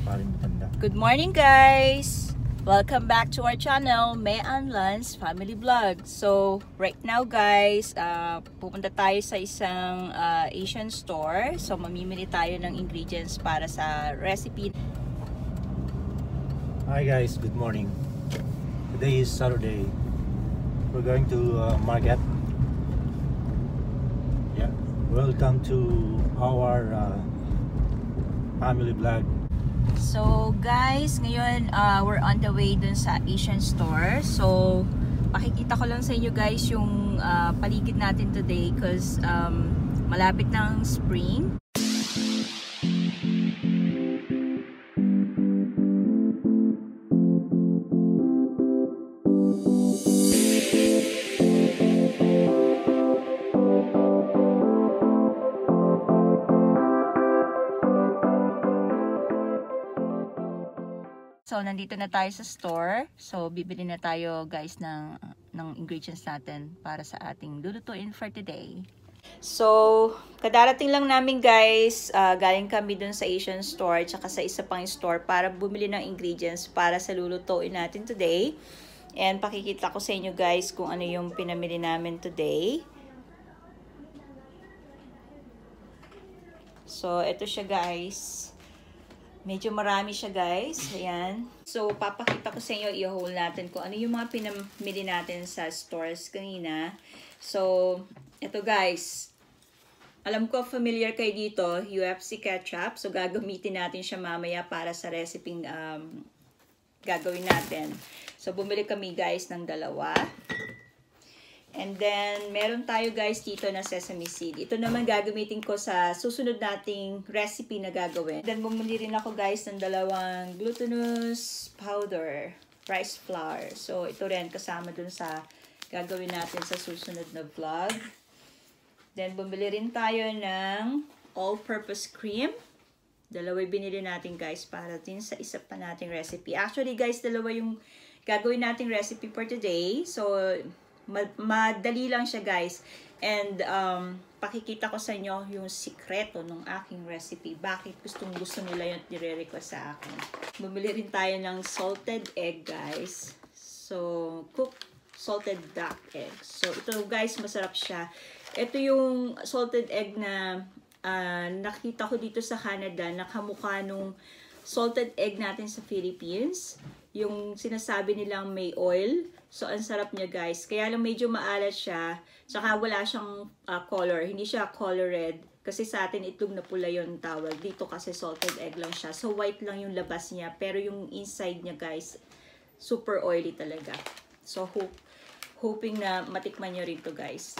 paring matanda. Good morning guys! Welcome back to our channel, May and Lance Family Vlog. So, right now guys, pupunta tayo sa isang Asian store. So, mamimili tayo ng ingredients para sa recipe. Hi guys, good morning. Today is Saturday. We're going to market. Yeah, welcome to our family vlog. So guys, ngayon we're on the way dun sa Asian store. So pakikita ko lang sa inyo guys yung paligid natin today because malapit ng spring. So, nandito na tayo sa store. So, bibili na tayo guys ng ingredients natin para sa ating lulutuin for today. So, kadarating lang namin guys, galing kami dun sa Asian store tsaka sa isa pang store para bumili ng ingredients para sa lulutuin natin today. And pakikita ko sa inyo guys kung ano yung pinamili namin today. So, ito siya guys. Medyo marami siya guys. Ayan. So, papakita ko sa inyo, i-haul natin kung ano yung mga pinamili natin sa stores kanina. So, ito guys. Alam ko familiar kayo dito, UFC ketchup. So, gagamitin natin siya mamaya para sa recipe gagawin natin. So, bumili kami guys ng dalawa. And then, meron tayo guys dito na sesame seed. Ito naman gagamitin ko sa susunod nating recipe na gagawin. Then, bumili rin ako guys ng dalawang glutinous powder, rice flour. So, ito rin kasama dun sa gagawin natin sa susunod na vlog. Then, bumili rin tayo ng all-purpose cream. Dalawa binili natin guys para din sa isa pa nating recipe. Actually guys, dalawa yung gagawin nating recipe for today. So, madali lang siya guys. And pakikita ko sa inyo yung sikreto ng aking recipe. Bakit gustong-gusto nila yung nire-request sa akin. Bumili rin tayo ng salted egg guys. So, cooked salted duck egg. So, ito guys, masarap siya. Ito yung salted egg na nakita ko dito sa Canada. Nakamukha nung salted egg natin sa Philippines. Yung sinasabi nilang may oil. So, ang sarap niya guys. Kaya lang medyo maalat siya. Tsaka wala siyang color. Hindi siya color red. Kasi sa atin itlog na pula yung tawag. Dito kasi salted egg lang siya. So, white lang yung labas niya. Pero yung inside niya guys, super oily talaga. So, hoping na matikman nyo rin to guys.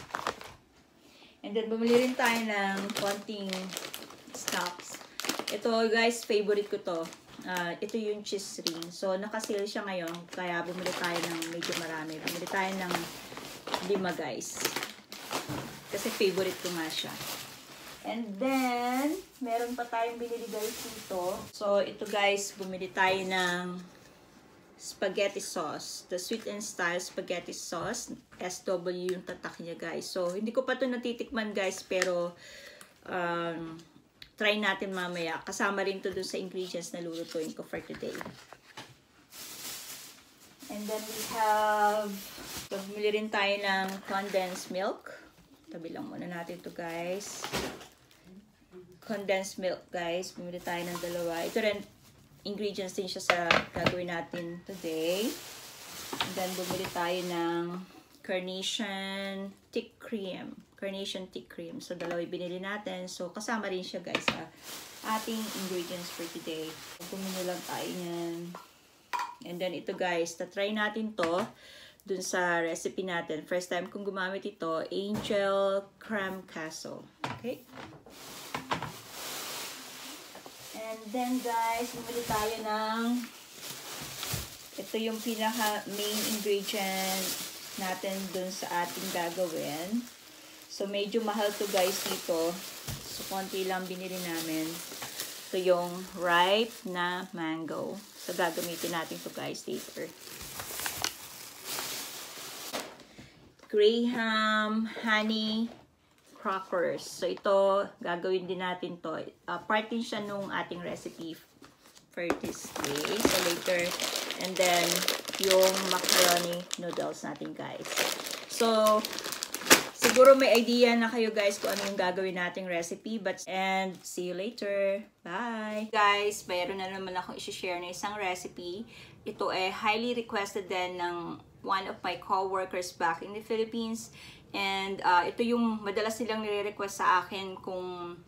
And then, bumili rin tayo ng konting stocks. Ito guys, favorite ko to. Ito yung cheese ring. So, naka-sale siya ngayon. Kaya bumili tayo ng medyo marami. Bumili tayo ng 5 guys. Kasi favorite ko nga siya. And then, meron pa tayong binili guys dito. So, ito guys, bumili tayo ng spaghetti sauce. The sweet and style spaghetti sauce. SW yung tatak niya guys. So, hindi ko pa ito natitikman guys. Pero, try natin mamaya. Kasama rin to dun sa ingredients na lulutuin ko for today. And then we have, bumili rin tayo ng condensed milk. Tabi lang muna natin to guys. Condensed milk guys. Bumili tayo ng dalawa. Ito rin, ingredients din siya sa gagawin natin today. And then bumili tayo ng carnation thick cream. Carnation thick cream. So, dalawa binili natin. So, kasama rin siya guys sa ating ingredients for today. Bumili lang tayo niyan. And then, ito guys, na-try natin to dun sa recipe natin. First time kong gumamit ito, Angel Creme Queso. Okay? And then guys, bumili tayo ng ito yung pinaka main ingredient natin dun sa ating gagawin. So, medyo mahal to guys dito. So, konti lang binili namin. Ito yung ripe na mango. So, gagamitin natin to guys later. Graham honey crackers. So, ito, gagawin din natin to. Part din siya nung ating recipe for this day. So later, and then yung macaroni noodles natin, guys. So siguro may idea na kayo, guys, kung ano yung gagawin nating recipe. And see you later. Bye! Guys, mayroon na naman akong i-share na isang recipe. Ito ay highly requested din ng one of my co-workers back in the Philippines. And ito yung madalas nilang nire-request sa akin kung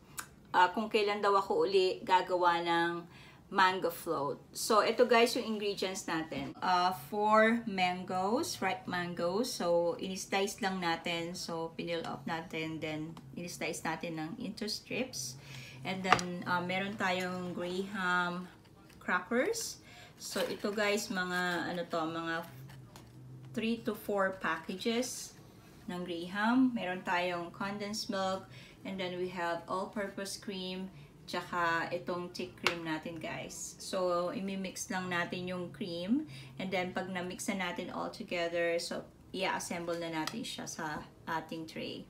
kailan daw ako uli gagawa ng mango float. So, ito guys yung ingredients natin. 4 mangoes, ripe mangoes. So, in-slice lang natin. So, pinil off natin. Then, in-slice natin ng into strips. And then, meron tayong graham crackers. So, ito guys, mga 3 to 4 packages ng graham. Meron tayong condensed milk. And then, we have all-purpose cream. Tsaka itong thick cream natin, guys. So, imimix lang natin yung cream. And then, pag na-mix na natin all together, so, i-assemble na natin siya sa ating tray.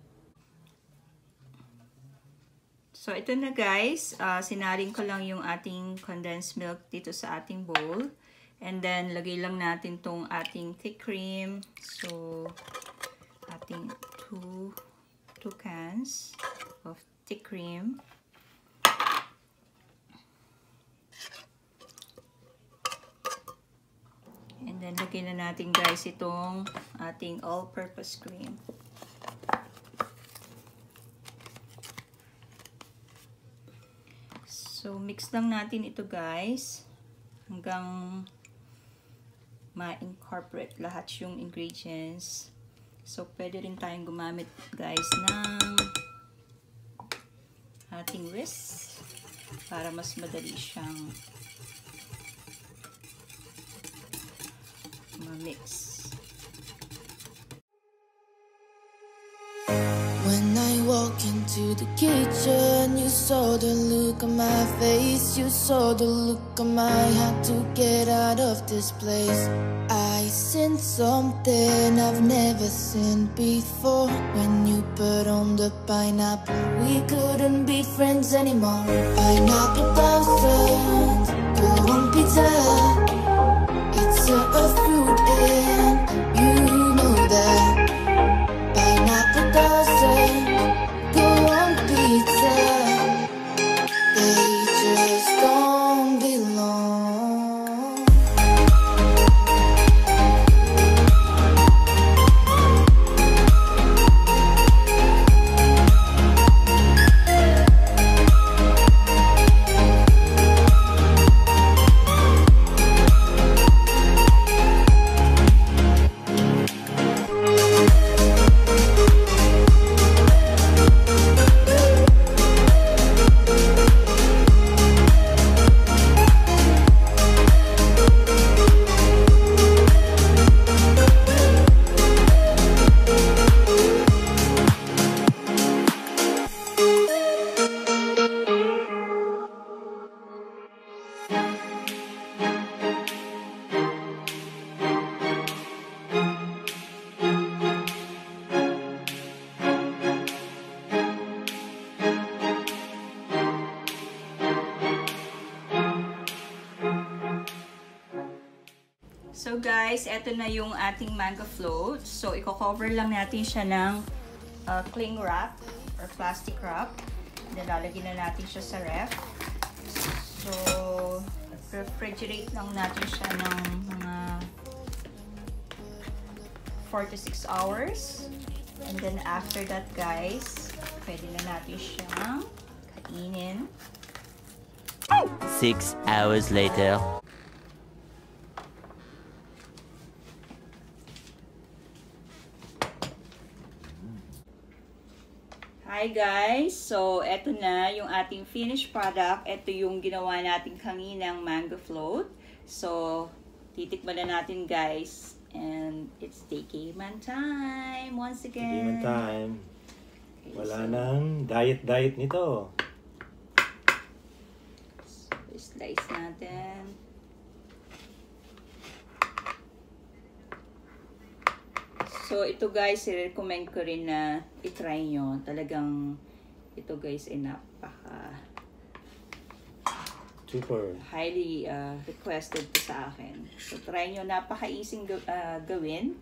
So, ito na, guys. Sinaling ko lang yung ating condensed milk dito sa ating bowl. And then, lagay lang natin tong ating thick cream. So, ating two cans of thick cream. And then, lagyan na natin, guys, itong ating all-purpose cream. So, mix lang natin ito, guys, hanggang ma-incorporate lahat yung ingredients. So, pwede rin tayong gumamit, guys, ng ating whisk para mas madali siyang mix. When I walk into the kitchen, you saw the look on my face, you saw the look on my heart to get out of this place. I sensed something I've never seen before. When you put on the pineapple, we couldn't be friends anymore. Pineapple thousand, go on pizza. It's a fruit and you know that. Pineapple doesn't go on pizza. They just don't belong. So guys, eto na yung ating mango float. So i-cover lang natin siya ng cling wrap or plastic wrap. Then lalagyan na natin siya sa ref. So refrigerate lang natin siya ng mga 4 to 6 hours. And then after that, guys, pwede na natin siyang kainin. 6 hours later. Hi guys! So, eto na yung ating finished product. Eto yung ginawa natin kaninang mango float. So, titikman na natin, guys. And it's Take-A-Man time once again. Take-A-Man time. Okay, Wala so, nang diet nito. So, slice natin. So, ito guys, i-recommend ko rin na i-try nyo. Talagang, ito guys, ay napaka Super. Highly requested to sa akin. So, try nyo. Napaka-easy gawin.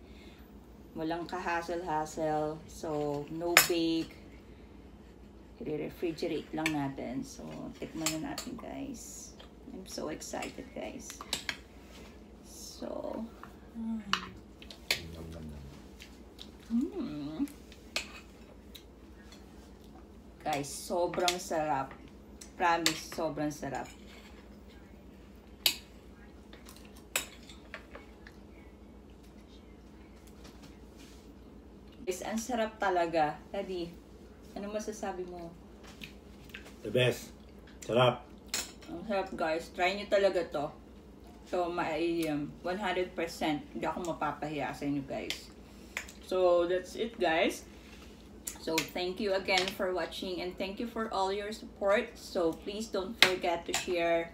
Walang ka-hassle-hassle. So, no bake. I-refrigerate lang natin. So, tikman na natin, guys. I'm so excited, guys. So, guys, sobrang sarap. Promise, sobrang sarap. Guys, ang sarap talaga. Daddy, ano masasabi mo? The best. Sarap. Ang sarap, guys. Try nyo talaga to. So, 100%. Hindi ako mapapahiya sa inyo, guys. So, that's it, guys. So, thank you again for watching and thank you for all your support. So, please don't forget to share,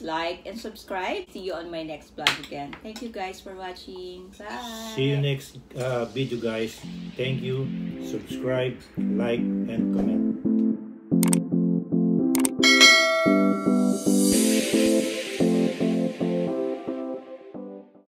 like, and subscribe. See you on my next vlog again. Thank you guys for watching. Bye! See you next video, guys. Thank you. Subscribe, like, and comment.